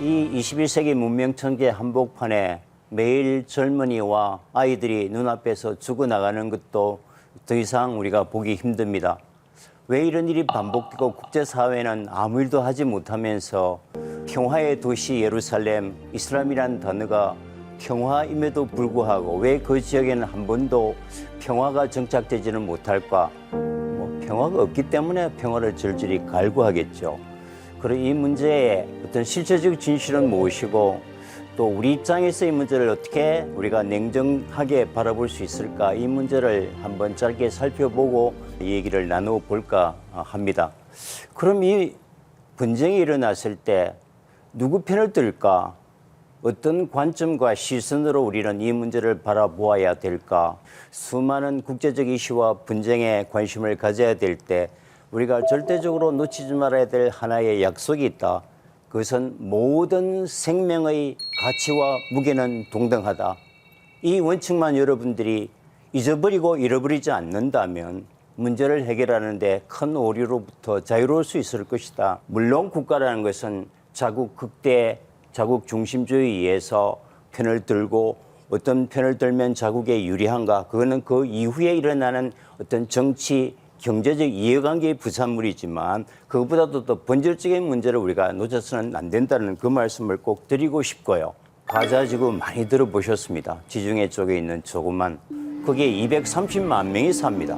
이 21세기 문명천재 한복판에 매일 젊은이와 아이들이 눈앞에서 죽어나가는 것도 더 이상 우리가 보기 힘듭니다. 왜 이런 일이 반복되고 국제사회는 아무 일도 하지 못하면서 평화의 도시 예루살렘, 이슬람이라는 단어가 평화임에도 불구하고 왜 그 지역에는 한 번도 평화가 정착되지는 못할까? 평화가 없기 때문에 평화를 절절히 갈구하겠죠. 그리고 이 문제의 어떤 실체적 진실은 무엇이고 또 우리 입장에서 이 문제를 어떻게 우리가 냉정하게 바라볼 수 있을까? 이 문제를 한번 짧게 살펴보고 이 얘기를 나누어 볼까 합니다. 그럼 이 분쟁이 일어났을 때 누구 편을 들까? 어떤 관점과 시선으로 우리는 이 문제를 바라보아야 될까? 수많은 국제적 이슈와 분쟁에 관심을 가져야 될 때 우리가 절대적으로 놓치지 말아야 될 하나의 약속이 있다. 그것은 모든 생명의 가치와 무게는 동등하다. 이 원칙만 여러분들이 잊어버리고 잃어버리지 않는다면 문제를 해결하는 데 큰 오류로부터 자유로울 수 있을 것이다. 물론 국가라는 것은 자국 극대, 자국 중심주의에 의해서 편을 들고 어떤 편을 들면 자국에 유리한가? 그거는 그 이후에 일어나는 어떤 정치, 경제적 이해관계의 부산물이지만 그것보다도 더 본질적인 문제를 우리가 놓쳐서는 안 된다는 그 말씀을 꼭 드리고 싶고요. 가자지구 많이 들어보셨습니다. 지중해 쪽에 있는 조그만 거기에 230만 명이 삽니다.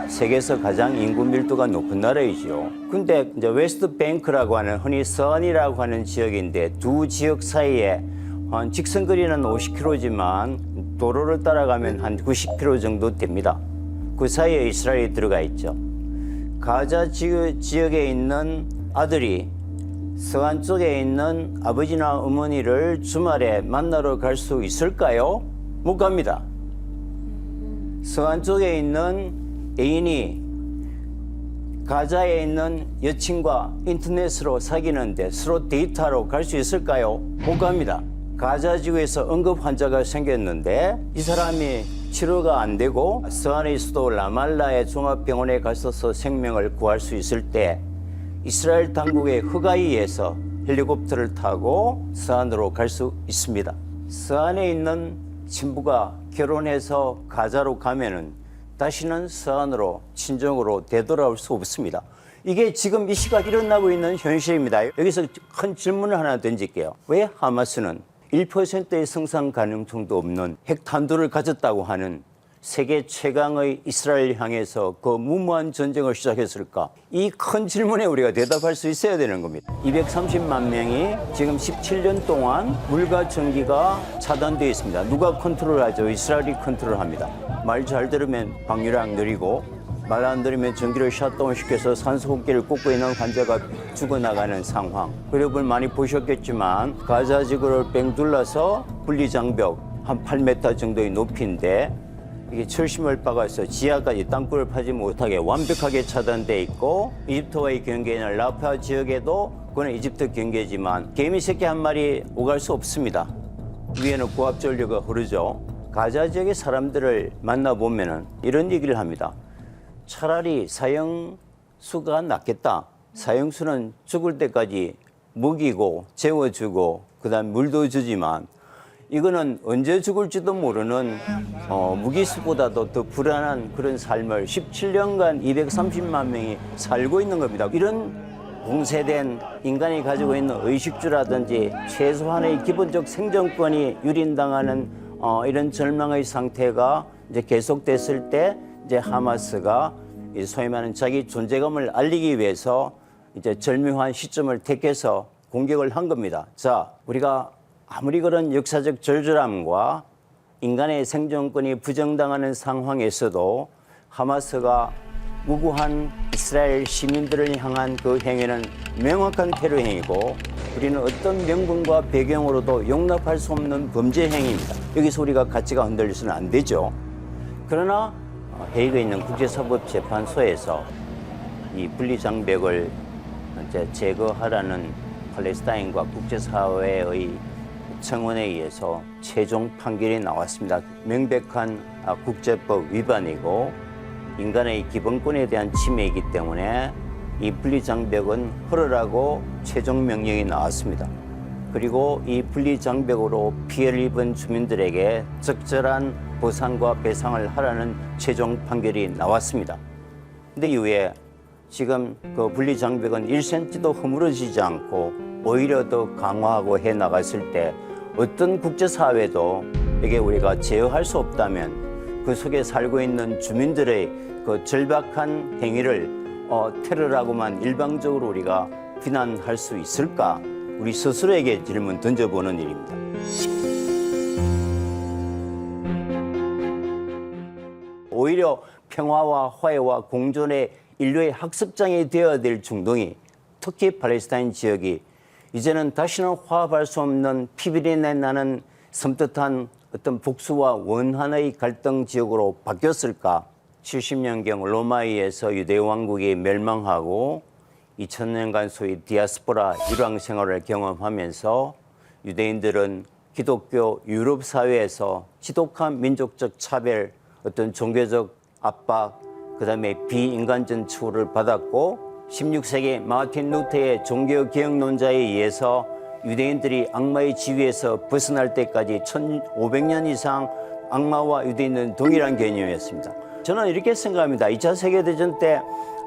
세계에서 가장 인구 밀도가 높은 나라이죠. 근데 이제 웨스트뱅크라고 하는 흔히 서안이라고 하는 지역인데 두 지역 사이에 한 직선거리는 50km지만 도로를 따라가면 한 90km 정도 됩니다. 그 사이에 이스라엘이 들어가 있죠. 가자 지역에 있는 아들이 서안 쪽에 있는 아버지나 어머니를 주말에 만나러 갈 수 있을까요? 못 갑니다. 서안 쪽에 있는 애인이 가자에 있는 여친과 인터넷으로 사귀는데 서로 데이트하러 갈 수 있을까요? 못 갑니다. 가자 지구에서 응급 환자가 생겼는데 이 사람이 치료가 안 되고 서안의 수도 라말라의 종합병원에 가서서 생명을 구할 수 있을 때 이스라엘 당국의 허가에 의해서 헬리콥터를 타고 서안으로 갈 수 있습니다. 서안에 있는 친부가 결혼해서 가자로 가면은 다시는 서안으로 친정으로 되돌아올 수 없습니다. 이게 지금 이 시각 일어나고 있는 현실입니다. 여기서 큰 질문을 하나 던질게요. 왜 하마스는 1%의 생산 가능성도 없는 핵탄두를 가졌다고 하는 세계 최강의 이스라엘 향해서 그 무모한 전쟁을 시작했을까? 이 큰 질문에 우리가 대답할 수 있어야 되는 겁니다. 230만 명이 지금 17년 동안 물과 전기가 차단되어 있습니다. 누가 컨트롤하죠? 이스라엘이 컨트롤합니다. 말 잘 들으면 방류량 느리고 말 안 들으면 전기를 셧다운 시켜서 산소 호흡기를 꽂고 있는 환자가 죽어나가는 상황. 여러분 많이 보셨겠지만 가자 지구를 뺑 둘러서 분리장벽 한 8m 정도의 높이인데 이게 철심을 박아서 지하까지 땅굴을 파지 못하게 완벽하게 차단돼 있고 이집트와의 경계는 라파 지역에도 그건 이집트 경계지만 개미 새끼 한 마리 오갈 수 없습니다. 위에는 고압 전류가 흐르죠. 가자 지역의 사람들을 만나보면은 이런 얘기를 합니다. 차라리 사형수가 낫겠다. 사형수는 죽을 때까지 먹이고 재워주고 그다음 물도 주지만 이거는 언제 죽을지도 모르는 무기수보다도 더 불안한 그런 삶을 17년간 230만 명이 살고 있는 겁니다. 이런 봉쇄된 인간이 가지고 있는 의식주라든지 최소한의 기본적 생존권이 유린당하는 이런 절망의 상태가 이제 계속됐을 때 이제 하마스가 소위 말하는 자기 존재감을 알리기 위해서 이제 절묘한 시점을 택해서 공격을 한 겁니다. 자, 우리가 아무리 그런 역사적 절절함과 인간의 생존권이 부정당하는 상황에서도 하마스가 무고한 이스라엘 시민들을 향한 그 행위는 명확한 테러 행위고 우리는 어떤 명분과 배경으로도 용납할 수 없는 범죄 행위입니다. 여기서 우리가 가치가 흔들려서는 안 되죠. 그러나 헤이그에 있는 국제사법재판소에서 이 분리장벽을 이제 제거하라는 팔레스타인과 국제사회의 청원에 의해서 최종 판결이 나왔습니다. 명백한 국제법 위반이고 인간의 기본권에 대한 침해이기 때문에 이 분리장벽은 헐으라고 최종 명령이 나왔습니다. 그리고 이 분리장벽으로 피해를 입은 주민들에게 적절한 보상과 배상을 하라는 최종 판결이 나왔습니다. 근데 이후에 지금 그 분리장벽은 1cm도 허물어지지 않고 오히려 더 강화하고 해 나갔을 때 어떤 국제사회도 이게 우리가 제어할 수 없다면 그 속에 살고 있는 주민들의 그 절박한 행위를 테러라고만 일방적으로 우리가 비난할 수 있을까? 우리 스스로에게 질문 던져보는 일입니다. 오히려 평화와 화해와 공존의 인류의 학습장이 되어야 될 중동이, 특히 팔레스타인 지역이 이제는 다시는 화합할 수 없는 피비린내 나는 섬뜩한 어떤 복수와 원한의 갈등 지역으로 바뀌었을까? 70년경 로마에 의해서 유대 왕국이 멸망하고 2000년간 소위 디아스포라 유랑 생활을 경험하면서 유대인들은 기독교 유럽 사회에서 지독한 민족적 차별, 어떤 종교적 압박, 그다음에 비인간적 처우를 받았고 16세기 마틴 루터의 종교개혁론자에 의해서 유대인들이 악마의 지위에서 벗어날 때까지 1500년 이상 악마와 유대인은 동일한 개념이었습니다. 저는 이렇게 생각합니다. 2차 세계대전 때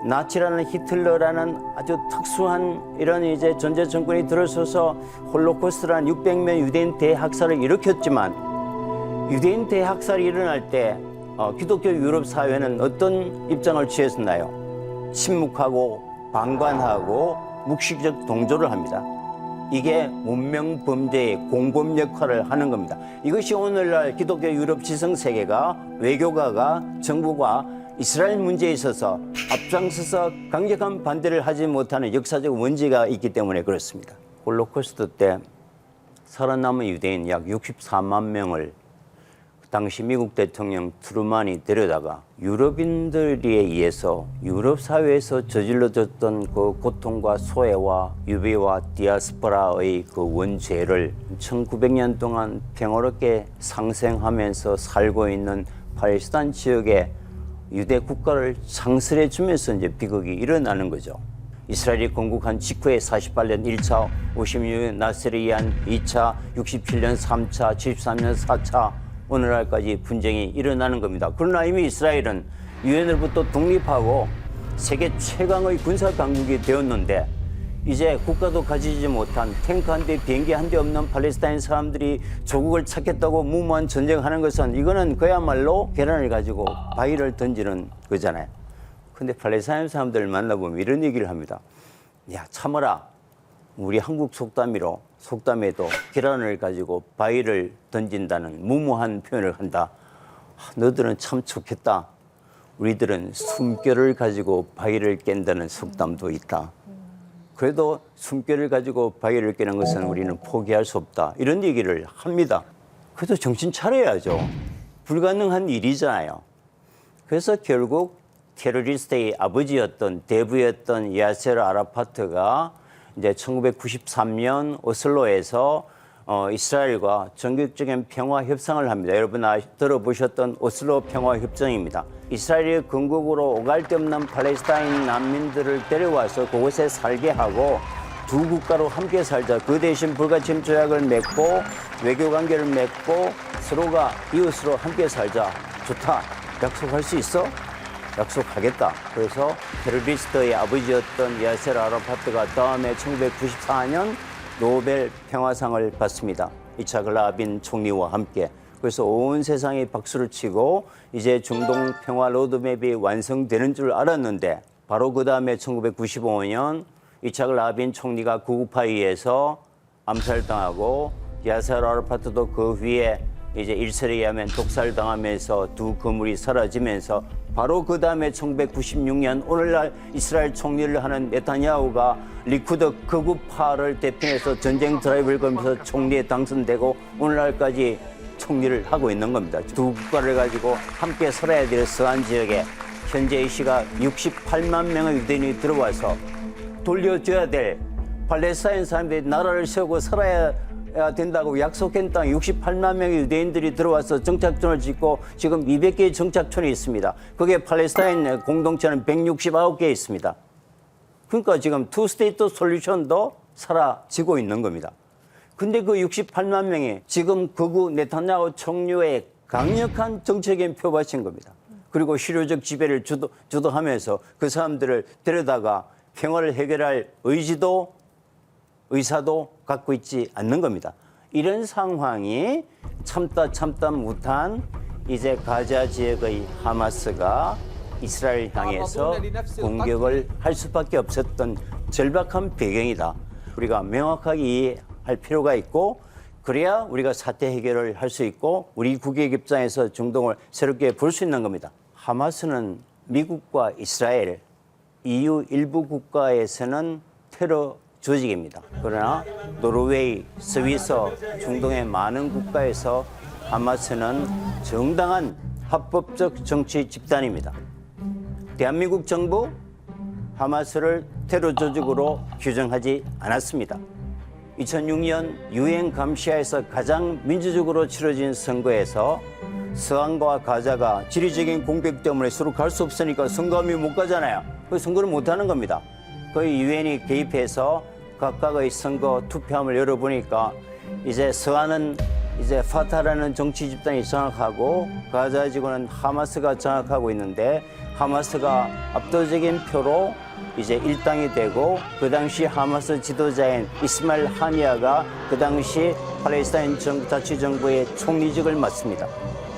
나치라는 히틀러라는 아주 특수한 이런 이제 전제 정권이 들어서서 홀로코스트라는 600명 유대인 대학살을 일으켰지만 유대인 대학살이 일어날 때 기독교 유럽 사회는 어떤 입장을 취했었나요? 침묵하고 방관하고 묵시적 동조를 합니다. 이게 문명 범죄의 공범 역할을 하는 겁니다. 이것이 오늘날 기독교 유럽 지성 세계가 외교가가 정부가 이스라엘 문제에 있어서 앞장서서 강력한 반대를 하지 못하는 역사적 원죄가 있기 때문에 그렇습니다. 홀로코스트 때 살아남은 유대인 약 64만 명을 당시 미국 대통령 트루만이 데려다가 유럽인들에 의해서 유럽 사회에서 저질러졌던 그 고통과 소외와 유배와 디아스포라의 그 원죄를 1900년 동안 평화롭게 상생하면서 살고 있는 팔레스타인 지역에 유대 국가를 창설해 주면서 이제 비극이 일어나는 거죠. 이스라엘이 건국한 직후에 48년 1차, 56년 나세르에 의한 2차, 67년 3차, 73년 4차 오늘날까지 분쟁이 일어나는 겁니다. 그러나 이미 이스라엘은 유엔으로부터 독립하고 세계 최강의 군사 강국이 되었는데 이제 국가도 가지지 못한 탱크 한 대, 비행기 한 대 없는 팔레스타인 사람들이 조국을 찾겠다고 무모한 전쟁하는 것은 이거는 그야말로 계란을 가지고 바위를 던지는 거잖아요. 근데 팔레스타인 사람들을 만나보면 이런 얘기를 합니다. 야, 참아라. 우리 한국 속담에도 계란을 가지고 바위를 던진다는 무모한 표현을 한다. 너들은 참 좋겠다. 우리들은 숨결을 가지고 바위를 깬다는 속담도 있다. 그래도 숨결을 가지고 바위를 깨는 것은 우리는 포기할 수 없다. 이런 얘기를 합니다. 그래도 정신 차려야죠. 불가능한 일이잖아요. 그래서 결국 테러리스트의 아버지였던 대부였던 야세르 아라파트가 이제 1993년 오슬로에서 이스라엘과 전격적인 평화 협상을 합니다. 여러분 들어보셨던 오슬로 평화 협정입니다. 이스라엘의 건국으로 오갈 데 없는 팔레스타인 난민들을 데려와서 그곳에 살게 하고 두 국가로 함께 살자. 그 대신 불가침 조약을 맺고 외교 관계를 맺고 서로가 이웃으로 함께 살자. 좋다. 약속할 수 있어? 약속하겠다. 그래서 테러리스트의 아버지였던 야세르 아라파트가 다음에 1994년 노벨 평화상을 받습니다. 이차크 라빈 총리와 함께. 그래서 온 세상이 박수를 치고 이제 중동 평화 로드맵이 완성되는 줄 알았는데 바로 그 다음에 1995년 이차크 라빈 총리가 구구파이에서 암살당하고 야세르 아라파트도 그 위에 이제 일설에 의하면 독살당하면서 두 건물이 사라지면서 바로 그 다음에 1996년 오늘날 이스라엘 총리를 하는 네타냐후가 리쿠드 극우파를 대표해서 전쟁 드라이브를 걸면서 총리에 당선되고 오늘날까지 총리를 하고 있는 겁니다. 두 국가를 가지고 함께 살아야 될 서한 지역에 현재 이 시각 68만 명의 유대인이 들어와서 돌려줘야 될 팔레스타인 사람들이 나라를 세우고 살아야 된다고 약속한 땅 68만 명의 유대인들이 들어와서 정착촌을 짓고 지금 200개의 정착촌이 있습니다. 그게 팔레스타인 공동체는 169개 있습니다. 그러니까 지금 투 스테이트 솔루션도 사라지고 있는 겁니다. 근데 그 68만 명이 지금 극우 네타냐후 총리의 강력한 정책에 표바친 겁니다. 그리고 실효적 지배를 주도하면서 그 사람들을 데려다가 평화를 해결할 의사도 갖고 있지 않는 겁니다. 이런 상황이 참다 못한 이제 가자 지역의 하마스가 이스라엘 향해서 공격을 할 수밖에 없었던 절박한 배경이다. 우리가 명확하게 이해할 필요가 있고 그래야 우리가 사태 해결을 할 수 있고 우리 국익 입장에서 중동을 새롭게 볼 수 있는 겁니다. 하마스는 미국과 이스라엘, EU 일부 국가에서는 테러 조직입니다. 그러나 노르웨이, 스위스, 중동의 많은 국가에서 하마스는 정당한 합법적 정치 집단입니다. 대한민국 정부 하마스를 테러 조직으로 규정하지 않았습니다. 2006년 유엔 감시하에서 가장 민주적으로 치러진 선거에서 서한과 가자가 지리적인 공백 때문에 서로 갈 수 없으니까 선거함이 못 가잖아요. 그 선거를 못 하는 겁니다. 거의 유엔이 개입해서 각각의 선거 투표함을 열어보니까 이제 서한은 이제 파타라는 정치 집단이 장악하고 가자 지구는 하마스가 장악하고 있는데 하마스가 압도적인 표로 이제 일당이 되고 그 당시 하마스 지도자인 이스마일 하니아가 그 당시 팔레스타인 자치정부의 총리직을 맡습니다.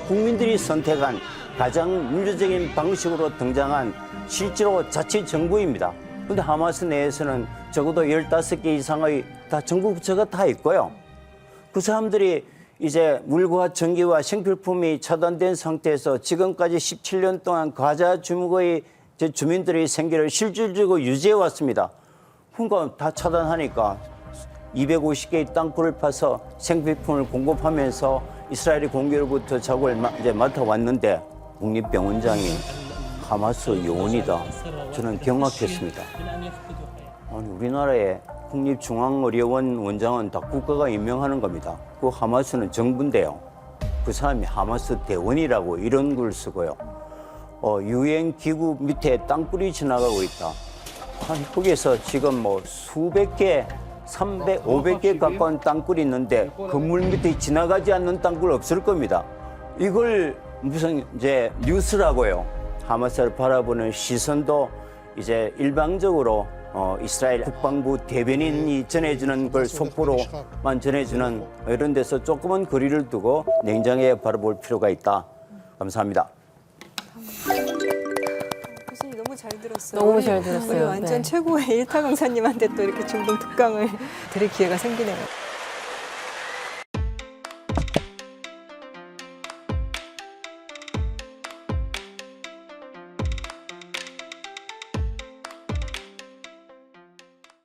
국민들이 선택한 가장 민주적인 방식으로 등장한 실제로 자치정부입니다. 그런데 하마스 내에서는 적어도 15개 이상의 다 정부 부처가 다 있고요. 그 사람들이 이제 물과 전기와 생필품이 차단된 상태에서 지금까지 17년 동안 가자 지구의 주민들의 생계를 실질적으로 유지해 왔습니다. 그러니까 다 차단하니까 250개의 땅굴을 파서 생필품을 공급하면서 이스라엘이 공격으로부터 자국을 이제 맡아왔는데 국립병원장이 하마스 요원이다. 저는 경악했습니다. 아니, 우리나라의 국립중앙의료원 원장은 다 국가가 임명하는 겁니다. 그 하마스는 정부인데요. 그 사람이 하마스 대원이라고 이런 글 쓰고요. 유엔 기구 밑에 땅굴이 지나가고 있다. 아니, 거기에서 지금 뭐 수백 개, 300, 500개 가까운 땅굴이 있는데 건물 밑에 지나가지 않는 땅굴 없을 겁니다. 이걸 무슨 이제 뉴스라고요. 하마스를 바라보는 시선도 이제 일방적으로 이스라엘 국방부 대변인이 전해주는 걸 속보로만 전해주는 이런 데서 조금은 거리를 두고 냉정하게 바라볼 필요가 있다. 감사합니다. 교수님 너무 잘 들었어요. 너무 잘 들었어요. 우리 완전 네. 최고의 일타 강사님한테 또 이렇게 중동 특강을 들을 기회가 생기네요.